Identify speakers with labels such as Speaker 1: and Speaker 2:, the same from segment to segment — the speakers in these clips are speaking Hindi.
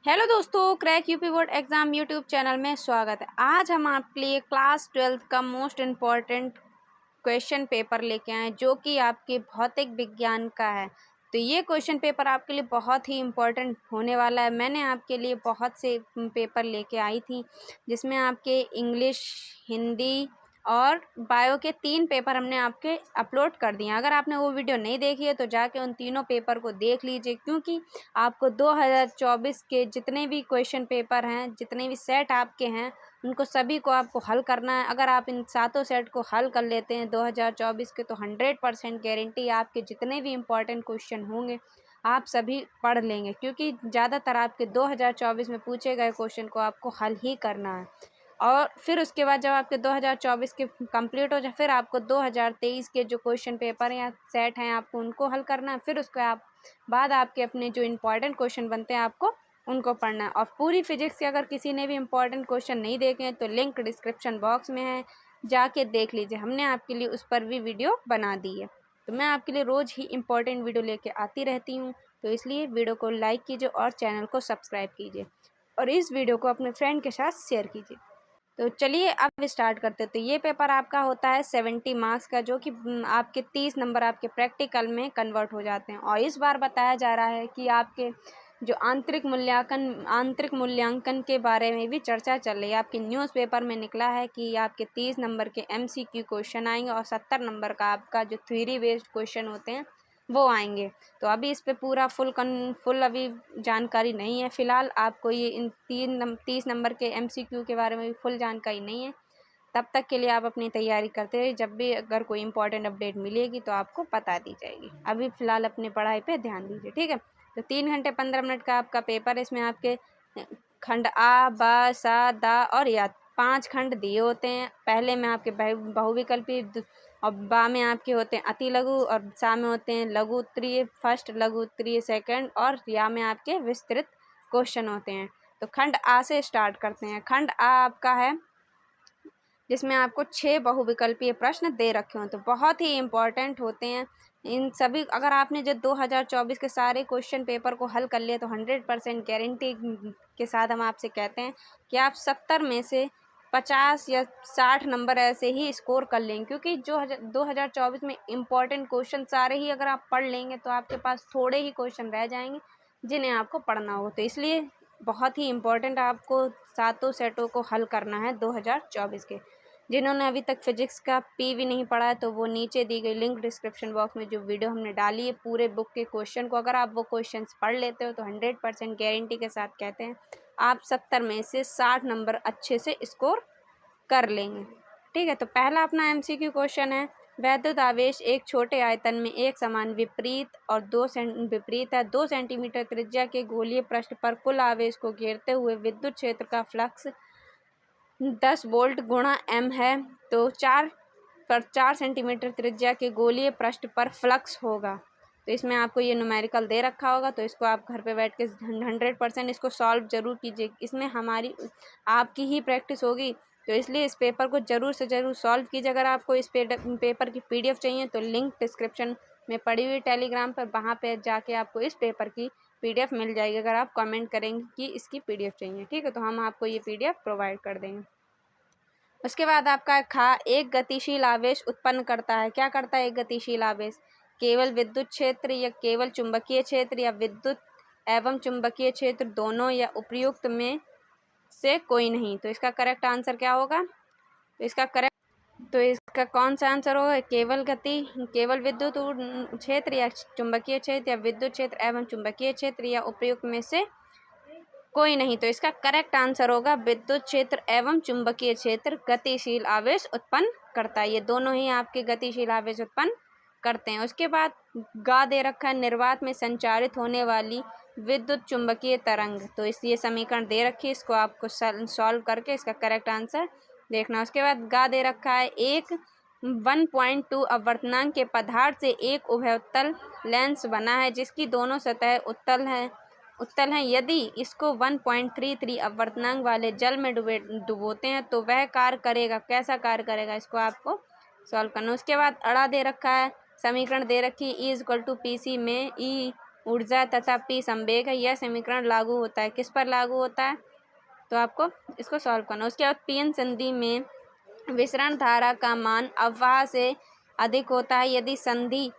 Speaker 1: हेलो दोस्तों, crack UP board exam YouTube channel में स्वागत है। आज हम आपके लिए क्लास 12th का मोस्ट इम्पॉर्टेंट क्वेश्चन पेपर लेके आए जो कि आपके भौतिक विज्ञान का है। तो ये क्वेश्चन पेपर आपके लिए बहुत ही इम्पोर्टेंट होने वाला है। मैंने आपके लिए बहुत से पेपर लेके आई थी जिसमें आपके इंग्लिश, हिंदी और बायो के 3 पेपर हमने आपके अपलोड कर दिए हैं। अगर आपने वो वीडियो नहीं देखी है तो जाके उन तीनों पेपर को देख लीजिए, क्योंकि आपको 2024 के जितने भी क्वेश्चन पेपर हैं, जितने भी सेट आपके हैं, उनको सभी को आपको हल करना है। अगर आप इन सातों सेट को हल कर लेते हैं 2024 के, तो 100% गारंटी आपके जितने भी इम्पोर्टेंट क्वेश्चन होंगे आप सभी पढ़ लेंगे, क्योंकि ज़्यादातर आपके 2024 में पूछे गए क्वेश्चन को आपको हल ही करना है। और फिर उसके बाद जब आपके 2024 के कंप्लीट हो जाए, फिर आपको 2023 के जो क्वेश्चन पेपर या सेट हैं आपको उनको हल करना है। फिर उसके बाद आपके अपने जो इम्पोर्टेंट क्वेश्चन बनते हैं आपको उनको पढ़ना है। और पूरी फिजिक्स के अगर किसी ने भी इम्पोर्टेंट क्वेश्चन नहीं देखे हैं तो लिंक डिस्क्रिप्शन बॉक्स में है, जाके देख लीजिए। हमने आपके लिए उस पर भी वीडियो बना दी है। तो मैं आपके लिए रोज़ ही इम्पोर्टेंट वीडियो लेके आती रहती हूँ, तो इसलिए वीडियो को लाइक कीजिए और चैनल को सब्सक्राइब कीजिए और इस वीडियो को अपने फ्रेंड के साथ शेयर कीजिए। तो चलिए अब स्टार्ट करते हैं। तो ये पेपर आपका होता है 70 मार्क्स का, जो कि आपके 30 नंबर आपके प्रैक्टिकल में कन्वर्ट हो जाते हैं। और इस बार बताया जा रहा है कि आपके जो आंतरिक मूल्यांकन के बारे में भी चर्चा चल रही है। आपके न्यूज़पेपर में निकला है कि आपके 30 नंबर के MCQ क्वेश्चन आएंगे और 70 नंबर का आपका जो थ्योरी बेस्ड क्वेश्चन होते हैं वो आएंगे। तो अभी इस पे पूरा फुल अभी जानकारी नहीं है। फ़िलहाल आपको ये इन 30 नंबर के MCQ के बारे में भी फुल जानकारी नहीं है। तब तक के लिए आप अपनी तैयारी करते रहिए। जब भी अगर कोई इंपॉर्टेंट अपडेट मिलेगी तो आपको बता दी जाएगी। अभी फ़िलहाल अपनी पढ़ाई पे ध्यान दीजिए, ठीक है। तो 3 घंटे 15 मिनट का आपका पेपर है। इसमें आपके खंड आ, ब, सा, दा और या 5 खंड दिए होते हैं। पहले में आपके बहुविकल्पी और बा में आपके होते हैं अति लघु और सा में होते हैं लघु उत्तरीय फर्स्ट, लघु उत्तरीय सेकंड और या में आपके विस्तृत क्वेश्चन होते हैं। तो खंड आ से स्टार्ट करते हैं। खंड आ आपका है जिसमें आपको 6 बहुविकल्पीय प्रश्न दे रखे हों, तो बहुत ही इम्पोर्टेंट होते हैं इन सभी। अगर आपने जो 2024 के सारे क्वेश्चन पेपर को हल कर लिया तो 100% गारंटी के साथ हम आपसे कहते हैं कि आप 70 में से 50 या 60 नंबर ऐसे ही स्कोर कर लेंगे, क्योंकि जो 2024 में इम्पोर्टेंट क्वेश्चन सारे ही अगर आप पढ़ लेंगे तो आपके पास थोड़े ही क्वेश्चन रह जाएंगे जिन्हें आपको पढ़ना हो। तो इसलिए बहुत ही इम्पोर्टेंट आपको सातों सेटों को हल करना है 2024 के। जिन्होंने अभी तक फिजिक्स का भी नहीं पढ़ा है तो वो नीचे दी गई लिंक डिस्क्रिप्शन बॉक्स में जो वीडियो हमने डाली है पूरे बुक के क्वेश्चन को, अगर आप वो क्वेश्चंस पढ़ लेते हो तो 100% गारंटी के साथ कहते हैं आप 70 में से 60 नंबर अच्छे से स्कोर कर लेंगे, ठीक है। तो पहला अपना MCQ क्वेश्चन है, वैद्युत आवेश एक छोटे आयतन में एक समान विपरीत और 2 सेंटीमीटर त्रिज्या के गोलीय पृष्ठ पर कुल आवेश को घेरते हुए विद्युत क्षेत्र का फ्लक्स 10 वोल्ट गुणा M है, तो 4 सेंटीमीटर त्रिज्या के गोलीय पृष्ठ पर फ्लक्स होगा। तो इसमें आपको ये न्यूमेरिकल दे रखा होगा, तो इसको आप घर पे बैठ के 100% इसको सॉल्व जरूर कीजिए। इसमें हमारी आपकी ही प्रैक्टिस होगी, तो इसलिए इस पेपर को ज़रूर से ज़रूर सॉल्व कीजिए। अगर आपको इस पेपर की PDF चाहिए तो लिंक डिस्क्रिप्शन में पड़ी हुई टेलीग्राम पर, वहाँ पे जाके आपको इस पेपर की PDF मिल जाएगी अगर आप कमेंट करेंगे कि इसकी PDF चाहिए, ठीक है। तो हम आपको ये PDF प्रोवाइड कर देंगे। उसके बाद आपका एक गतिशील आवेश उत्पन्न करता है। क्या करता है एक गतिशील आवेश? केवल विद्युत क्षेत्र या केवल चुंबकीय क्षेत्र या विद्युत एवं चुंबकीय क्षेत्र दोनों या उपर्युक्त में से कोई नहीं। तो इसका करेक्ट आंसर क्या होगा? तो इसका कौन सा आंसर होगा? केवल विद्युत क्षेत्र या चुंबकीय क्षेत्र या विद्युत क्षेत्र एवं चुंबकीय क्षेत्र या उपर्युक्त में से कोई नहीं। तो इसका करेक्ट आंसर होगा विद्युत क्षेत्र एवं चुंबकीय क्षेत्र गतिशील आवेश उत्पन्न करता है। ये दोनों ही आपके गतिशील आवेश उत्पन्न करते हैं। उसके बाद गा दे रखा है, निर्वात में संचारित होने वाली विद्युत चुंबकीय तरंग। तो ये समीकरण दे रखी है, इसको आपको सॉल्व करके इसका करेक्ट आंसर देखना। उसके बाद गा दे रखा है, एक 1.2 अपवर्तनांक के पदार्थ से एक उभयोत्तल लेंस बना है जिसकी दोनों सतह उत्तल हैं। यदि इसको 1.33 अपवर्तनांक वाले जल में डुबोते हैं तो वह कार्य करेगा। कैसा कार्य करेगा? इसको आपको सॉल्व करना। उसके बाद अड़ा दे रखा है, समीकरण दे रखी E = PC में E ऊर्जा तथा P संवेग है। यह समीकरण लागू होता है, किस पर लागू होता है? तो आपको इसको सॉल्व करना। उसके बाद पीएन संधि में विसरण धारा का मान अववाह से अधिक होता है यदि संधि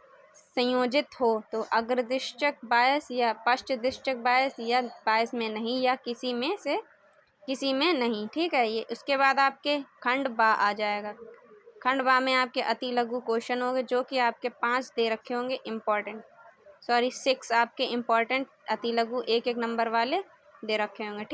Speaker 1: संयोजित हो तो अग्रदिश्चक बायस या पश्चदिश्चक बायस या बायस में नहीं या किसी में नहीं। ठीक है, ये उसके बाद आपके खंड बा आ जाएगा। खंड बा में आपके अति लघु क्वेश्चन होंगे जो कि आपके 5 दे रखे होंगे इम्पोर्टेंट, 6 आपके इम्पोर्टेंट अति लघु एक एक नंबर वाले दे रखे होंगे।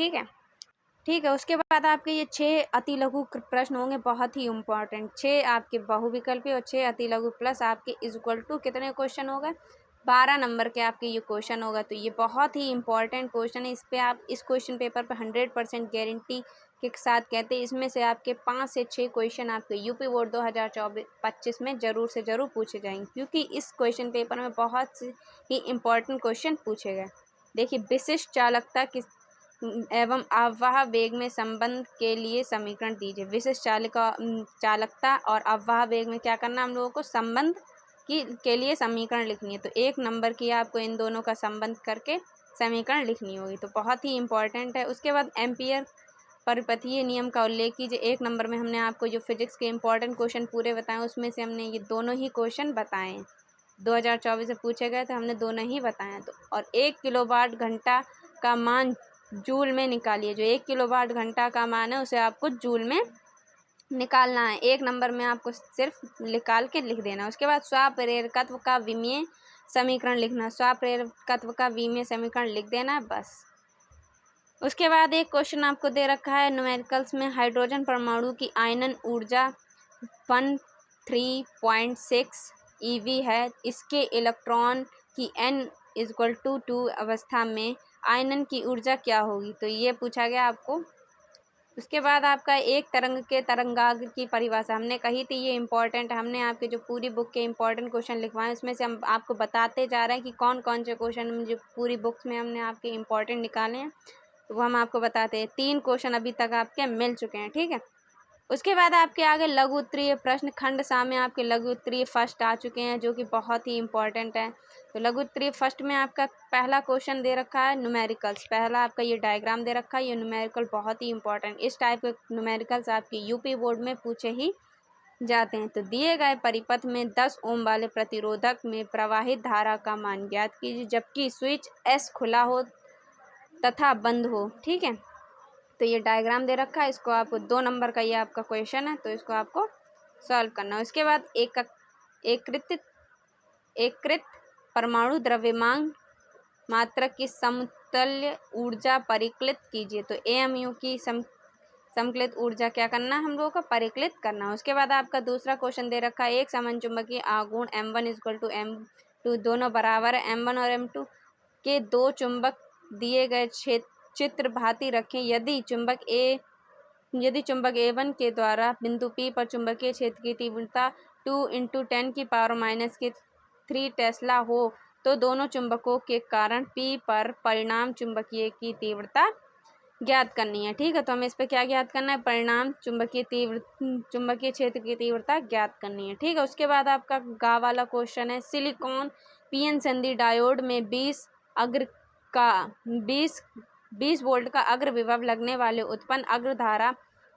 Speaker 1: ठीक है, उसके बाद आपके ये 6 अति लघु प्रश्न होंगे बहुत ही इम्पोर्टेंट। 6 आपके बहुविकल्पी और 6 अति लघु प्लस आपके इक्वल टू कितने क्वेश्चन होगा? 12 नंबर के आपके ये क्वेश्चन होगा। तो ये बहुत ही इंपॉर्टेंट क्वेश्चन है। इस पे आप इस क्वेश्चन पेपर पे 100% गारंटी के साथ कहते हैं इसमें से आपके 5 से 6 क्वेश्चन आपके यूपी बोर्ड 2024-25 में ज़रूर से ज़रूर पूछे जाएंगे, क्योंकि इस क्वेश्चन पेपर में बहुत से ही इम्पोर्टेंट क्वेश्चन पूछे गए। देखिए, विशिष्ट चालकता किस एवं अववाह वेग में संबंध के लिए समीकरण दीजिए। विशिष्ट चालकता और अववाह वेग में क्या करना, हम लोगों को संबंध के लिए समीकरण लिखनी है। तो 1 नंबर की आपको इन दोनों का संबंध करके समीकरण लिखनी होगी, तो बहुत ही इंपॉर्टेंट है। उसके बाद एम्पियर परिपथीय नियम का उल्लेख कीजिए। 1 नंबर में हमने आपको जो फिजिक्स के इंपॉर्टेंट क्वेश्चन पूरे बताए उसमें से हमने ये दोनों ही क्वेश्चन बताए हैं। 2024 से पूछे गए थे, हमने दोनों ही बताए। तो और 1 किलोवाट घंटा का मान जूल में निकालिए। जो 1 किलोवाट घंटा का मान है उसे आपको जूल में निकालना है। 1 नंबर में आपको सिर्फ निकाल के लिख देना। उसके बाद स्वाप्रेरकत्व का विमीय समीकरण लिखना। स्वाप्रेरकत्व का विमीय समीकरण लिख देना, बस। उसके बाद एक क्वेश्चन आपको दे रखा है न्यूमेरिकल्स में, हाइड्रोजन परमाणु की आयनन ऊर्जा 13.6 EV है। इसके इलेक्ट्रॉन की n=2 अवस्था में आयनन की ऊर्जा क्या होगी? तो ये पूछा गया आपको। उसके बाद आपका एक तरंग के तरंगाग्र की परिभाषा हमने कही थी, ये इंपॉर्टेंट। हमने आपके जो पूरी बुक के इंपॉर्टेंट क्वेश्चन लिखवाए उसमें से हम आपको बताते जा रहे हैं कि कौन कौन से क्वेश्चन जो पूरी बुक्स में हमने आपके इंपॉर्टेंट निकाले हैं, तो वो हम आपको बताते हैं। 3 क्वेश्चन अभी तक आपके मिल चुके हैं। ठीक है, उसके बाद आपके आगे लघु उत्तरीय प्रश्न खंड सा में आपके लघु उत्तरीय फर्स्ट आ चुके हैं, जो कि बहुत ही इंपॉर्टेंट है। तो लघु उत्तरीय फर्स्ट में आपका पहला क्वेश्चन दे रखा है न्यूमेरिकल्स। पहला आपका ये डायग्राम दे रखा है, ये न्यूमेरिकल बहुत ही इंपॉर्टेंट। इस टाइप के न्यूमेरिकल्स आपके यूपी बोर्ड में पूछे ही जाते हैं। तो दिए गए परिपथ में 10 ओम वाले प्रतिरोधक में प्रवाहित धारा का मान ज्ञात कीजिए जबकि स्विच एस खुला हो तथा बंद हो। ठीक है, तो ये डायग्राम दे रखा है, इसको आपको 2 नंबर का ये आपका क्वेश्चन है, तो इसको आपको सॉल्व करना है। उसके बाद एककृत परमाणु द्रव्यमान मात्रक की समतुल्य ऊर्जा परिकलित कीजिए। तो AMU की समकलित ऊर्जा क्या करना है, हम लोगों को परिकलित करना है। उसके बाद आपका दूसरा क्वेश्चन दे रखा है एक समचुंबकीय आघूर्ण M1 = M2 दोनों बराबर है। M1 और M2 के 2 चुंबक दिए गए चित्र भांति रखें। यदि चुंबक A1 के द्वारा बिंदु P पर चुंबकीय क्षेत्र की तीव्रता 2 × 10⁻³ टेस्ला हो तो दोनों चुंबकों के कारण P पर परिणाम चुंबकीय की तीव्रता ज्ञात करनी है। ठीक है, तो हमें इस पर क्या ज्ञात करना है, परिणाम चुंबकीय चुंबकीय क्षेत्र की तीव्रता ज्ञात करनी है। ठीक है, उसके बाद आपका गा वाला क्वेश्चन है सिलिकॉन PN संधि डायोड में 20 वोल्ट का अग्र विभव लगने वाले उत्पन्न अग्र धारा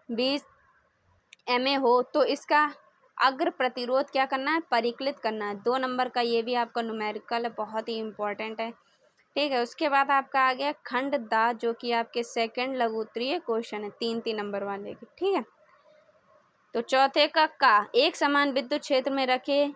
Speaker 1: 20 MA हो तो इसका अग्र प्रतिरोध क्या करना है, परिकलित करना है। 2 नंबर का ये भी आपका न्यूमेरिकल है, बहुत ही इंपॉर्टेंट है। ठीक है, उसके बाद आपका आ गया खंड दा, जो कि आपके सेकंड लघु उत्तरीय क्वेश्चन है 3 नंबर वाले की। ठीक है, तो चौथे का एक समान विद्युत क्षेत्र में रखे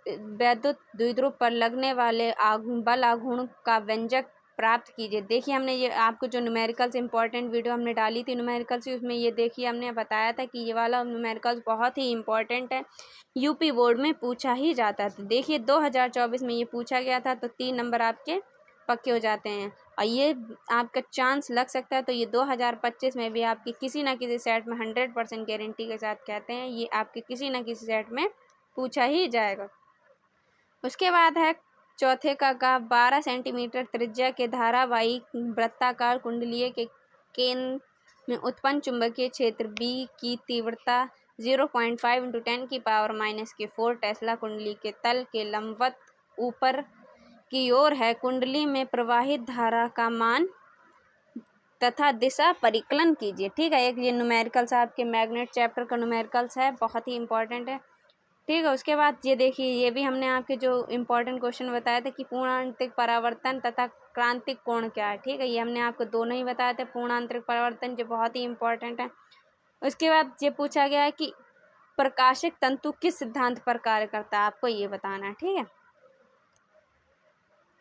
Speaker 1: वैद्युत द्विध्रुव पर लगने वाले बल आघूर्ण का व्यंजक प्राप्त कीजिए। देखिए, हमने ये आपको जो न्यूमेरिकल्स इंपॉर्टेंट वीडियो हमने डाली थी न्यूमेरिकल्स की, उसमें ये देखिए हमने बताया था कि ये वाला न्यूमेरिकल्स बहुत ही इंपॉर्टेंट है, यूपी बोर्ड में पूछा ही जाता था। देखिए 2024 में ये पूछा गया था, तो 3 नंबर आपके पक्के हो जाते हैं और ये आपका चांस लग सकता है। तो ये 2025 में भी आपकी किसी ना किसी सेट में 100% गारंटी के साथ कहते हैं ये आपके किसी ना किसी सेट में पूछा ही जाएगा। उसके बाद है चौथे का 12 सेंटीमीटर त्रिज्या के धारावाहिक वृत्ताकार कुंडलीय के केंद्र में उत्पन्न चुंबकीय क्षेत्र B की तीव्रता 0.5 × 10⁻⁴ टेस्ला कुंडली के तल के लंबवत ऊपर की ओर है, कुंडली में प्रवाहित धारा का मान तथा दिशा परिकलन कीजिए। ठीक है, एक ये न्यूमेरिकल्स आपके मैग्नेट चैप्टर का न्यूमेरिकल्स है, बहुत ही इंपॉर्टेंट है। ठीक है, उसके बाद ये देखिए, ये भी हमने आपके जो इम्पोर्टेंट क्वेश्चन बताया था कि पूर्णांतरिक परावर्तन तथा क्रांतिक कोण क्या है। ठीक है, ये हमने आपको दोनों ही बताए थे, पूर्णांतरिक परावर्तन जो बहुत ही इंपॉर्टेंट है। उसके बाद ये पूछा गया है कि प्रकाशिक तंतु किस सिद्धांत पर कार्य करता है, आपको ये बताना है। ठीक है,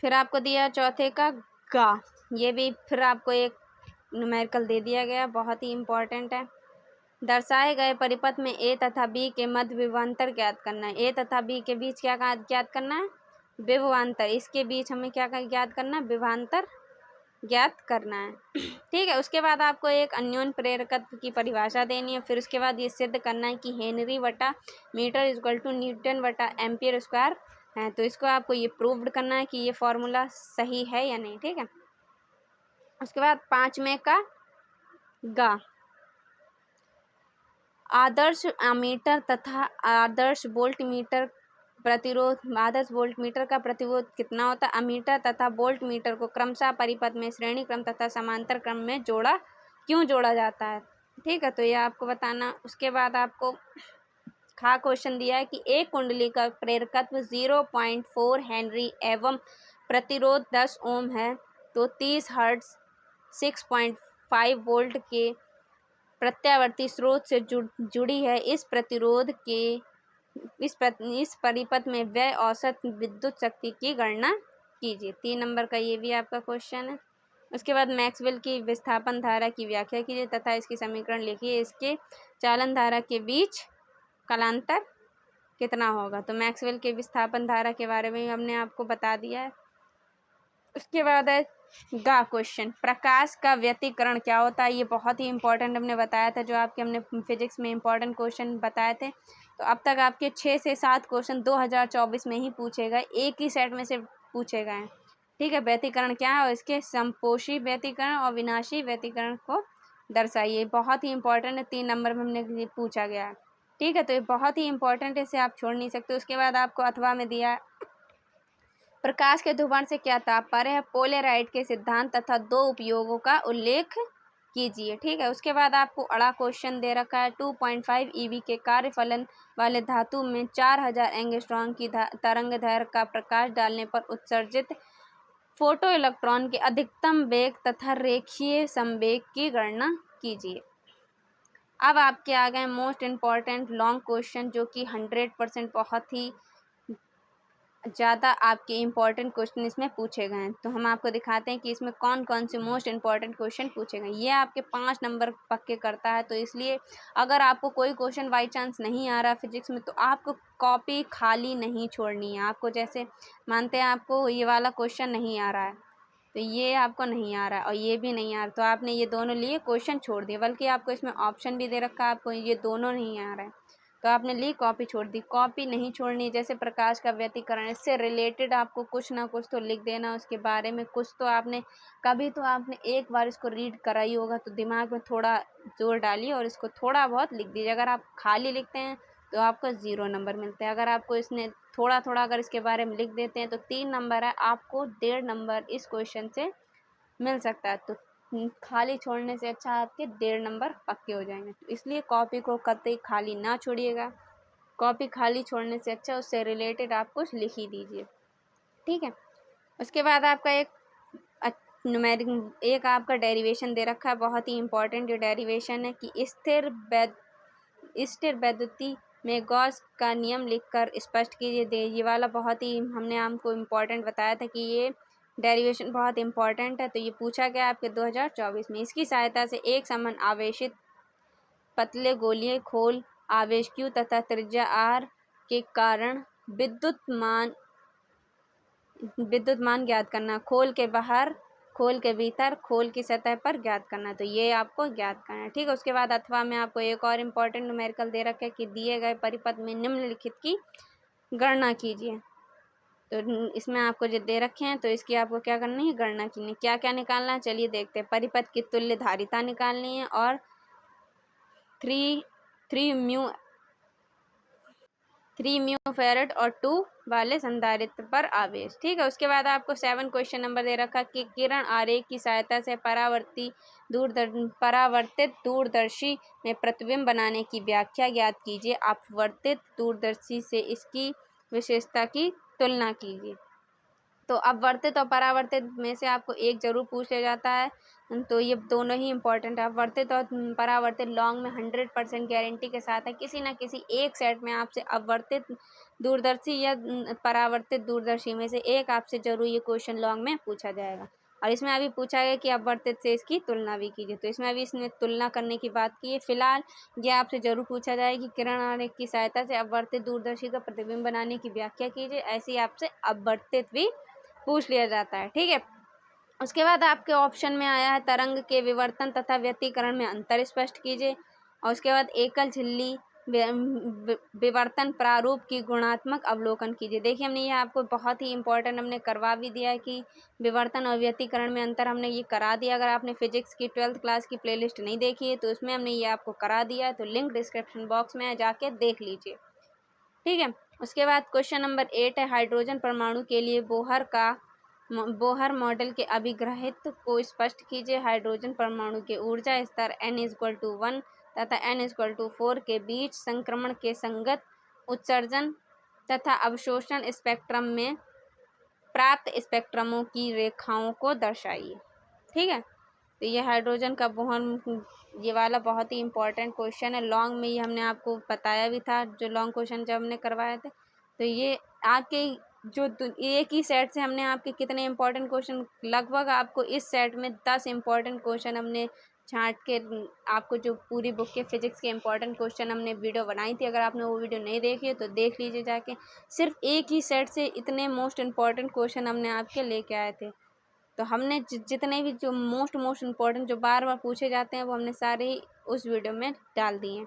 Speaker 1: फिर आपको दिया चौथे का गा, ये भी फिर आपको एक न्यूमेरिकल दे दिया गया, बहुत ही इंपॉर्टेंट है। दर्शाए गए परिपथ में ए तथा बी के मध्य विभवांतर ज्ञात करना है। ए तथा बी के बीच क्या ज्ञात करना है, विभवांतर। इसके बीच हमें क्या ज्ञात करना है, विभवांतर ज्ञात करना है। ठीक है, उसके बाद आपको एक अन्योन्य प्रेरकत्व की परिभाषा देनी है। फिर उसके बाद ये सिद्ध करना है कि हेनरी बटा मीटर इक्वल टू न्यूटन बटा एम्पियर स्क्वायर है। तो इसको आपको ये प्रूव्ड करना है कि ये फॉर्मूला सही है या नहीं। ठीक है, उसके बाद पाँचवें का गा, आदर्श अमीटर तथा आदर्श वोल्ट मीटर प्रतिरोध। आदर्श वोल्ट मीटर का प्रतिरोध कितना होता है, अमीटर तथा वोल्ट मीटर को क्रमशः परिपथ में श्रेणी क्रम तथा समांतर क्रम में क्यों जोड़ा जाता है। ठीक है, तो ये आपको बताना। उसके बाद आपको खा क्वेश्चन दिया है कि एक कुंडली का प्रेरकत्व 0.4 हेनरी एवं प्रतिरोध 10 ओम है, तो 30 हर्ट्ज 6.5 वोल्ट के प्रत्यावर्ती स्रोत से जुड़ी है। इस प्रतिरोध के इस परिपथ में व्यय औसत विद्युत शक्ति की गणना कीजिए। 3 नंबर का ये भी आपका क्वेश्चन है। उसके बाद मैक्सवेल की विस्थापन धारा की व्याख्या कीजिए तथा इसकी समीकरण लिखिए। इसके चालन धारा के बीच कालांतर कितना होगा। तो मैक्सवेल के विस्थापन धारा के बारे में हमने आपको बता दिया है। उसके बाद है गा क्वेश्चन, प्रकाश का व्यतिकरण क्या होता है। ये बहुत ही इंपॉर्टेंट हमने बताया था, जो आपके हमने फिजिक्स में इंपॉर्टेंट क्वेश्चन बताए थे। तो अब तक आपके 6 से 7 क्वेश्चन 2024 में ही पूछे गए, एक ही सेट में से पूछे गए हैं। ठीक है, व्यतिकरण क्या है और इसके संपोषी व्यतिकरण और विनाशी व्यतिकरण को दर्शाइए। बहुत ही इंपॉर्टेंट है, 3 नंबर में हमने पूछा गया है। ठीक है, तो ये बहुत ही इंपॉर्टेंट है, इसे आप छोड़ नहीं सकते। उसके बाद आपको अथवा में दिया प्रकाश के ध्रुवण से क्या तात्पर्य है, पोलराइड के सिद्धांत तथा 2 उपयोगों का उल्लेख कीजिए। ठीक है, उसके बाद आपको अड़ा क्वेश्चन दे रखा है 2.5 EV के कार्यफलन वाले धातु में 4000 एंगस्ट्रॉम की तरंग दैर्घ्य का प्रकाश डालने पर उत्सर्जित फोटो इलेक्ट्रॉन के अधिकतम वेग तथा रेखीय संवेग की गणना कीजिए। अब आपके आ गए मोस्ट इम्पॉर्टेंट लॉन्ग क्वेश्चन, जो कि 100% बहुत ही ज़्यादा आपके इम्पॉर्टेंट क्वेश्चन इसमें पूछे गए हैं। तो हम आपको दिखाते हैं कि इसमें कौन कौन से मोस्ट इम्पॉर्टेंट क्वेश्चन पूछे गए। ये आपके 5 नंबर पक्के करता है। तो इसलिए अगर आपको कोई क्वेश्चन बाई चांस नहीं आ रहा फिजिक्स में, तो आपको कॉपी खाली नहीं छोड़नी है। आपको जैसे मानते हैं आपको ये वाला क्वेश्चन नहीं आ रहा है, तो ये आपको नहीं आ रहा है और ये भी नहीं आ रहा, तो आपने ये दोनों लिए क्वेश्चन छोड़ दिए। बल्कि आपको इसमें ऑप्शन भी दे रखा है, आपको ये दोनों नहीं आ रहा है तो आपने ली कॉपी छोड़ दी। कॉपी नहीं छोड़नी। जैसे प्रकाश का व्यतिकरण, इससे रिलेटेड आपको कुछ ना कुछ तो लिख देना, उसके बारे में कुछ तो आपने कभी तो आपने एक बार इसको रीड करा ही होगा, तो दिमाग में थोड़ा जोर डालिए और इसको थोड़ा बहुत लिख दीजिए। अगर आप खाली लिखते हैं तो आपको 0 नंबर मिलते हैं। अगर आपको इसने थोड़ा थोड़ा अगर इसके बारे में लिख देते हैं तो 3 नंबर है, आपको 1.5 नंबर इस क्वेश्चन से मिल सकता है। तो खाली छोड़ने से अच्छा आपके 1.5 नंबर पक्के हो जाएंगे। तो इसलिए कॉपी को कतई खाली ना छोड़िएगा। कॉपी खाली छोड़ने से अच्छा उससे रिलेटेड आप कुछ लिख ही दीजिए। ठीक है, उसके बाद आपका एक आपका डेरिवेशन दे रखा है, बहुत ही इंपॉर्टेंट जो डेरिवेशन है कि स्थिर वैद्युति में गॉस का नियम लिखकर स्पष्ट कीजिए। ये वाला बहुत ही हमने आपको इम्पोर्टेंट बताया था कि ये डेरिवेशन बहुत इंपॉर्टेंट है। तो ये पूछा गया आपके 2024 में। इसकी सहायता से एक समान आवेशित पतले गोलीय खोल आवेश Q तथा त्रिज्या R के कारण विद्युत मान ज्ञात करना। खोल के बाहर, खोल के भीतर, खोल की सतह पर ज्ञात करना। तो ये आपको ज्ञात करना है। ठीक है, उसके बाद अथवा में आपको एक और इम्पोर्टेंट न्यूमेरिकल दे रखे कि दिए गए परिपथ में निम्नलिखित की गणना कीजिए। तो इसमें आपको जो दे रखे हैं, तो इसकी आपको क्या करनी है, गणना करनी है। क्या क्या निकालना है, चलिए देखते हैं। परिपथ की तुल्य धारिता निकालनी है और 3 3 म्यू फेरेड और 2 वाले संधारित्र पर आवेश। ठीक है, उसके बाद आपको 7 क्वेश्चन नंबर दे रखा कि किरण आरेख की सहायता से परावर्तित दूरदर्शी में प्रतिबिंब बनाने की व्याख्या ज्ञात कीजिए। अपवर्तित दूरदर्शी से इसकी विशेषता की तुलना कीजिए। तो अपवर्तित और परावर्तित में से आपको एक जरूर पूछ लिया जाता है, तो ये दोनों ही इंपॉर्टेंट है। अपवर्तित और परावर्तित लॉन्ग में 100% गारंटी के साथ है, किसी ना किसी एक सेट में आपसे अपवर्तित दूरदर्शी या परावर्तित दूरदर्शी में से एक आपसे जरूर ये क्वेश्चन लॉन्ग में पूछा जाएगा। और इसमें अभी पूछा गया कि अपवर्तित से इसकी तुलना भी कीजिए, तो इसमें अभी इसने तुलना करने की बात की है। फिलहाल ये आपसे जरूर पूछा जाए कि किरण आरेख की सहायता से अपवर्तित दूरदर्शी का प्रतिबिंब बनाने की व्याख्या कीजिए, ऐसे ही आपसे अपवर्तित भी पूछ लिया जाता है। ठीक है, उसके बाद आपके ऑप्शन में आया है तरंग के विवर्तन तथा व्यतिकरण में अंतर स्पष्ट कीजिए। और उसके बाद एकल झिल्ली विवर्तन प्रारूप की गुणात्मक अवलोकन कीजिए। देखिए, हमने ये आपको बहुत ही इंपॉर्टेंट हमने करवा भी दिया है कि विवर्तन और व्यतिकरण में अंतर हमने ये करा दिया। अगर आपने फिजिक्स की 12th क्लास की प्लेलिस्ट नहीं देखी है तो उसमें हमने ये आपको करा दिया है, तो लिंक डिस्क्रिप्शन बॉक्स में है, जाके देख लीजिए। ठीक है, उसके बाद क्वेश्चन नंबर 8 है हाइड्रोजन परमाणु के लिए बोहर मॉडल के अभिग्रहित को स्पष्ट कीजिए। हाइड्रोजन परमाणु के ऊर्जा स्तर n=1 तथा n=4 के बीच संक्रमण के संगत उत्सर्जन तथा अवशोषण स्पेक्ट्रम में प्राप्त स्पेक्ट्रमों की रेखाओं को दर्शाइए। ठीक है, तो ये हाइड्रोजन का बोहर ये वाला बहुत ही इंपॉर्टेंट क्वेश्चन है। लॉन्ग में ये हमने आपको बताया भी था, जो लॉन्ग क्वेश्चन जब हमने करवाए थे। तो ये आपके जो एक ही सेट से हमने आपके कितने इंपॉर्टेंट क्वेश्चन, लगभग आपको इस सेट में 10 इंपॉर्टेंट क्वेश्चन हमने छांट के आपको जो पूरी बुक के फिजिक्स के इंपॉर्टेंट क्वेश्चन हमने वीडियो बनाई थी। अगर आपने वो वीडियो नहीं देखी है तो देख लीजिए जाके। सिर्फ एक ही सेट से इतने मोस्ट इंपॉर्टेंट क्वेश्चन हमने आपके लेके आए थे। तो हमने जितने भी जो मोस्ट इम्पॉर्टेंट जो बार बार पूछे जाते हैं वो हमने सारे ही उस वीडियो में डाल दिए हैं।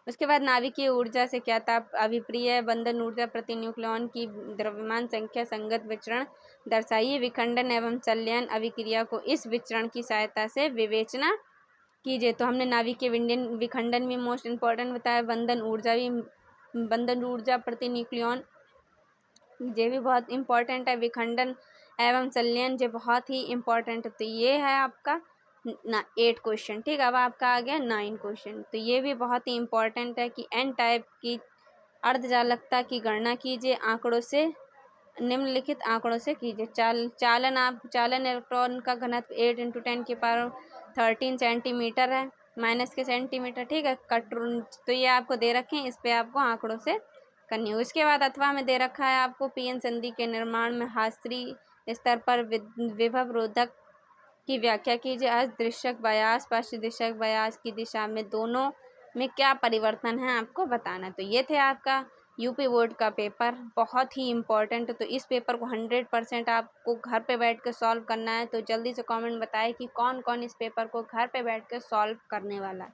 Speaker 1: उसके बाद नाभिकीय ऊर्जा से क्या ताप अभिप्रिय बंधन ऊर्जा प्रति न्यूक्लियॉन की द्रव्यमान संख्या संगत विचरण दर्शाइए। विखंडन एवं संलयन अभिक्रिया को इस विचरण की सहायता से विवेचना कीजिए। तो हमने नाभिकीय विखंडन भी मोस्ट इम्पॉर्टेंट बताया, बंधन ऊर्जा प्रति न्यूक्लियॉन ये भी बहुत इम्पॉर्टेंट है, विखंडन एवं संलयन ये बहुत ही इम्पॉर्टेंट है। तो ये है आपका 8 क्वेश्चन। ठीक, अब आपका आ गया 9 क्वेश्चन। तो ये भी बहुत ही इम्पॉर्टेंट है कि एन टाइप की अर्धचालकता की गणना कीजिए आंकड़ों से, निम्नलिखित आंकड़ों से कीजिए। चालन इलेक्ट्रॉन का घनत्व 8×10⁻13 सेंटीमीटर है, माइनस के सेंटीमीटर। ठीक है, तो ये आपको दे रखे हैं, इस पे आपको आंकड़ों से करनी है। उसके बाद अथवा में दे रखा है आपको पीएन संधि के निर्माण में शास्त्रीय स्तर पर विभव रोधक की व्याख्या कीजिए। अदृश्यक व्यास पश्चदृश्यक व्यास की दिशा में दोनों में क्या परिवर्तन है आपको बताना। तो ये थे आपका यूपी बोर्ड का पेपर, बहुत ही इम्पोर्टेंट। तो इस पेपर को 100% आपको घर पे बैठ कर सॉल्व करना है। तो जल्दी से कमेंट बताएं कि कौन कौन इस पेपर को घर पे बैठ कर सॉल्व करने वाला है।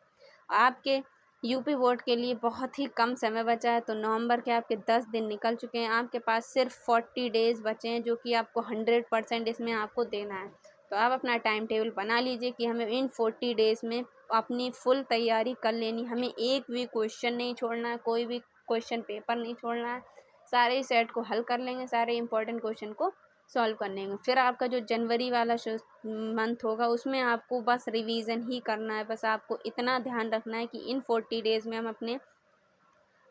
Speaker 1: आपके यूपी बोर्ड के लिए बहुत ही कम समय बचा है। तो नवंबर के आपके 10 दिन निकल चुके हैं, आपके पास सिर्फ 40 डेज़ बचे हैं, जो कि आपको 100% इसमें आपको देना है। तो आप अपना टाइम टेबल बना लीजिए कि हमें इन 40 डेज़ में अपनी फुल तैयारी कर लेनी। हमें एक भी क्वेश्चन नहीं छोड़ना है, कोई भी क्वेश्चन पेपर नहीं छोड़ना है। सारे सेट को हल कर लेंगे, सारे इंपॉर्टेंट क्वेश्चन को सॉल्व कर लेंगे। फिर आपका जो जनवरी वाला मंथ होगा उसमें आपको बस रिवीजन ही करना है। बस आपको इतना ध्यान रखना है कि इन 40 डेज़ में हम अपने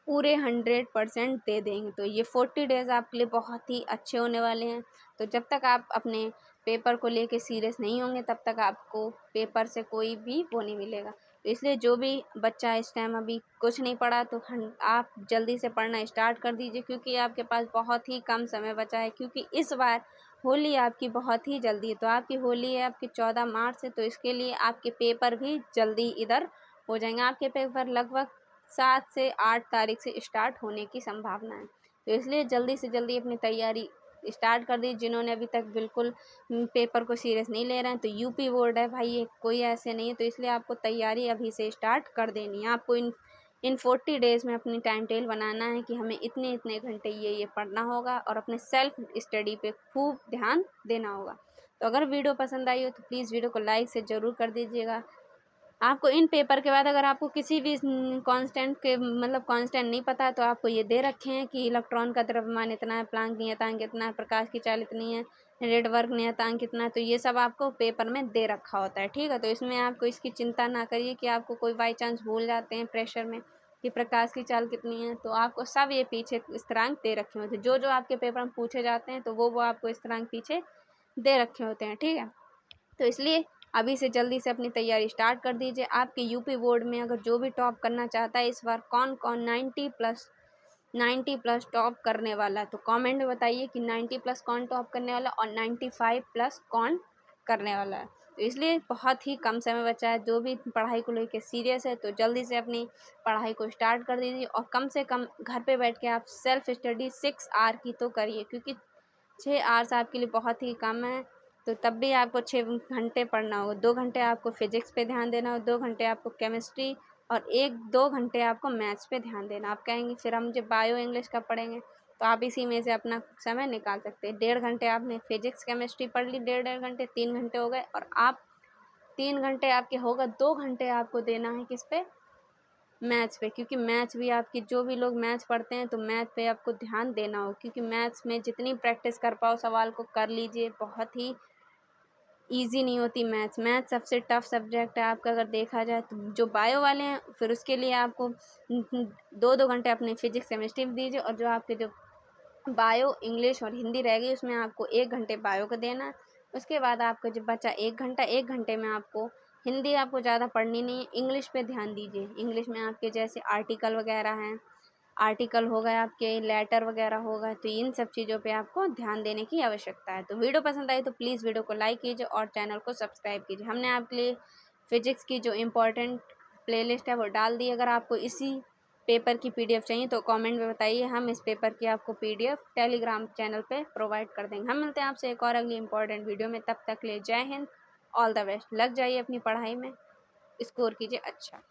Speaker 1: पूरे 100% दे देंगे। तो ये 40 डेज़ आपके लिए बहुत ही अच्छे होने वाले हैं। तो जब तक आप अपने पेपर को लेके सीरियस नहीं होंगे तब तक आपको पेपर से कोई भी वो नहीं मिलेगा। तो इसलिए जो भी बच्चा इस टाइम अभी कुछ नहीं पढ़ा तो आप जल्दी से पढ़ना स्टार्ट कर दीजिए, क्योंकि आपके पास बहुत ही कम समय बचा है। क्योंकि इस बार होली आपकी बहुत ही जल्दी है। तो आपकी होली है आपकी 14 मार्च से, तो इसके लिए आपके पेपर भी जल्दी इधर हो जाएंगे। आपके पेपर लगभग 7 से 8 तारीख से स्टार्ट होने की संभावना है। तो इसलिए जल्दी से जल्दी अपनी तैयारी स्टार्ट कर दी। जिन्होंने अभी तक बिल्कुल पेपर को सीरियस नहीं ले रहे हैं, तो यूपी बोर्ड है भाई, ये कोई ऐसे नहीं है। तो इसलिए आपको तैयारी अभी से स्टार्ट कर देनी है। आपको इन 40 डेज़ में अपनी टाइम टेबल बनाना है कि हमें इतने इतने घंटे ये पढ़ना होगा और अपने सेल्फ स्टडी पे खूब ध्यान देना होगा। तो अगर वीडियो पसंद आई हो तो प्लीज़ वीडियो को लाइक से ज़रूर कर दीजिएगा। आपको इन पेपर के बाद अगर आपको किसी भी कांस्टेंट के मतलब कांस्टेंट नहीं पता है तो आपको ये दे रखे हैं कि इलेक्ट्रॉन का द्रव्यमान इतना है, प्लांक नियतांक कितना है, प्रकाश की चाल इतनी है, रेडबर्ग नियतांक कितना है, तो ये सब आपको पेपर में दे रखा होता है। ठीक है, तो इसमें आपको इसकी चिंता ना करिए कि आपको कोई बाई चांस भूल जाते हैं प्रेशर में कि प्रकाश की चाल कितनी है, तो आपको सब ये पीछे स्थिरांक दे रखे होते हैं। जो आपके पेपर में पूछे जाते हैं तो वो आपको स्थिरांक पीछे दे रखे होते हैं। ठीक है, तो इसलिए अभी से जल्दी से अपनी तैयारी स्टार्ट कर दीजिए। आपके यूपी बोर्ड में अगर जो भी टॉप करना चाहता है इस बार कौन कौन 90 प्लस टॉप करने वाला है, तो कमेंट में बताइए कि 90 प्लस कौन टॉप करने वाला और 95 प्लस कौन करने वाला है। तो इसलिए बहुत ही कम समय बचा है, जो भी पढ़ाई को लेकर सीरियस है तो जल्दी से अपनी पढ़ाई को स्टार्ट कर दीजिए और कम से कम घर पे बैठ के आप सेल्फ स्टडी 6 आवर की तो करिए, क्योंकि 6 आवर्स आपके लिए बहुत ही कम है। तो तब भी आपको 6 घंटे पढ़ना होगा। 2 घंटे आपको फिजिक्स पे ध्यान देना होगा, 2 घंटे आपको केमिस्ट्री और 1-2 घंटे आपको मैथ्स पे ध्यान देना। आप कहेंगे फिर हम मुझे बायो इंग्लिश कब पढ़ेंगे, तो आप इसी में से अपना समय निकाल सकते हैं। 1.5 घंटे आपने फिजिक्स केमिस्ट्री पढ़ ली, 1.5 घंटे 3 घंटे हो गए, और आप 3 घंटे आपके होगा, 2 घंटे आपको देना है किस पे, मैथ्स पे, क्योंकि मैथ्स भी आपकी जो भी लोग मैथ्स पढ़ते हैं तो मैथ पे आपको ध्यान देना हो, क्योंकि मैथ्स में जितनी प्रैक्टिस कर पाओ सवाल को कर लीजिए। बहुत ही ईजी नहीं होती मैथ्स सबसे टफ सब्जेक्ट है आपका अगर देखा जाए तो। जो बायो वाले हैं फिर उसके लिए आपको 2-2 घंटे अपनी फिजिक्स केमिस्ट्री में दीजिए, और जो आपके जो बायो इंग्लिश और हिंदी रह गई उसमें आपको 1 घंटे बायो को देना है। उसके बाद आपका जो बचा 1 घंटा, 1 घंटे में आपको हिंदी आपको ज़्यादा पढ़नी नहीं है, इंग्लिश पे ध्यान दीजिए। इंग्लिश में आपके जैसे आर्टिकल वगैरह हैं, आर्टिकल हो गए आपके, लेटर वगैरह होगा, तो इन सब चीज़ों पे आपको ध्यान देने की आवश्यकता है। तो वीडियो पसंद आई तो प्लीज़ वीडियो को लाइक कीजिए और चैनल को सब्सक्राइब कीजिए। हमने आपके लिए फिजिक्स की जो इम्पोर्टेंट प्लेलिस्ट है वो डाल दी। अगर आपको इसी पेपर की पीडीएफ चाहिए तो कमेंट में बताइए, हम इस पेपर की आपको पीडीएफ टेलीग्राम चैनल पे प्रोवाइड कर देंगे। हम मिलते हैं आपसे एक और अगली इंपॉर्टेंट वीडियो में, तब तक ले जय हिंद, ऑल द बेस्ट। लग जाइए अपनी पढ़ाई में, स्कोर कीजिए अच्छा।